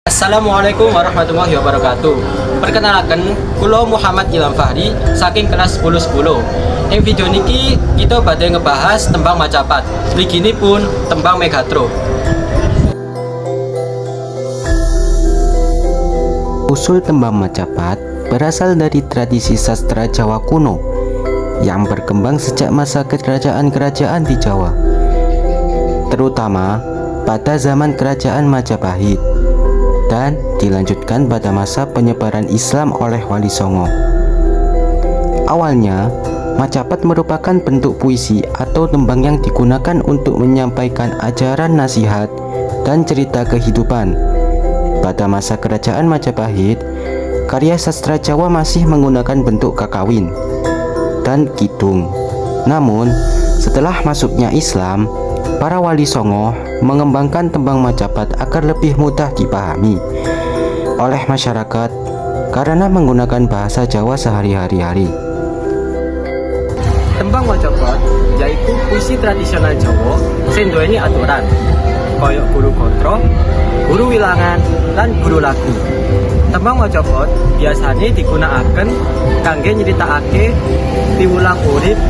Assalamualaikum warahmatullahi wabarakatuh. Perkenalkan, kulo Muhammad Ilham Fahri saking kelas 10-10. Ing video niki kita badhe ngebahas tembang macapat. Mriki pun tembang Megatro. Usul tembang macapat berasal dari tradisi sastra Jawa kuno yang berkembang sejak masa kerajaan-kerajaan di Jawa, terutama pada zaman Kerajaan Majapahit, dan dilanjutkan pada masa penyebaran Islam oleh Wali Songo. Awalnya, macapat merupakan bentuk puisi atau tembang yang digunakan untuk menyampaikan ajaran nasihat dan cerita kehidupan. Pada masa Kerajaan Majapahit, karya sastra Jawa masih menggunakan bentuk kakawin dan kidung. Namun, setelah masuknya Islam, para Wali Songo mengembangkan tembang macapat agar lebih mudah dipahami oleh masyarakat karena menggunakan bahasa Jawa sehari-hari. Tembang macapat yaitu puisi tradisional Jawa sing nduweni aturan kaya guru kontro, guru wilangan, lan guru lagu. Tembang macapat biasanya digunakaken kangge nyritakake piwulang urip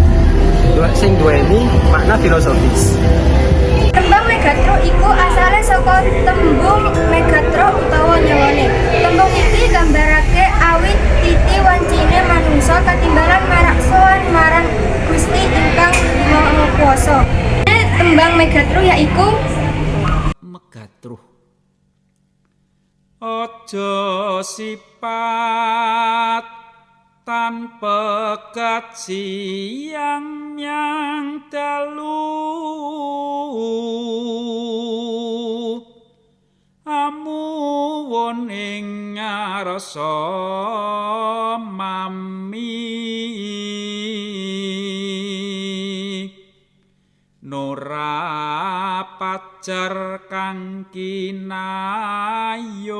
sing nduweni makna filosofis. Tembang Megatro iku asale saka tembung Megatro utawa nyawane. Tembung iki gambarake awit titi wancine manungsa katimbalan marak sowan marang Gusti ingkang Maha Kuwasa. Tembang Megatro yaiku Megatruh. Aja sipat tanpa kaciang yang dalu amuwun ing ngarsa mami nora pacar kang kinayun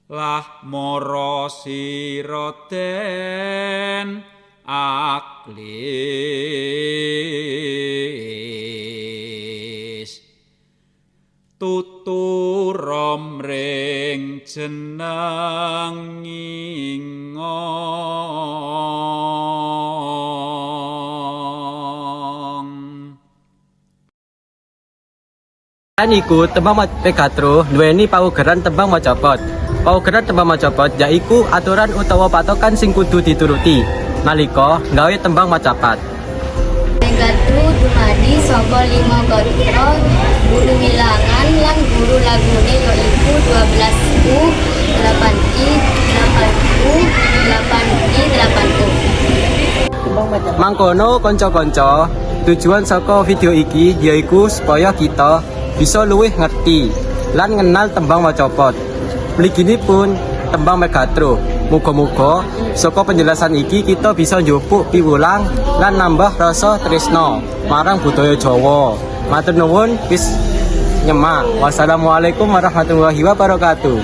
lah mara sira den aklis tuturom ring jeneng ingong. Lan iku tembang Megatro nduweni paugeran tembang macapat. Paugeran tembang macapat yaiku aturan utawa patokan sing kudu dituruti nalika nggawe tembang macapat. Megatro dumadi saka 5 gotra, guru wilangan lan guru lagune yaiku 12U, 8I, 8U, 8I, 8U. Mangkono kanca-kanca, tujuan saka video iki yaiku supaya kita bisa luwih ngerti lan ngenal tembang macapat. Mriki pun tembang Megatro. Muga-muga saka penjelasan iki kita bisa njupuk piwulang lan nambah rasa tresna marang budaya Jawa. Matur nuwun wis nyemak. Wassalamualaikum warahmatullahi wabarakatuh.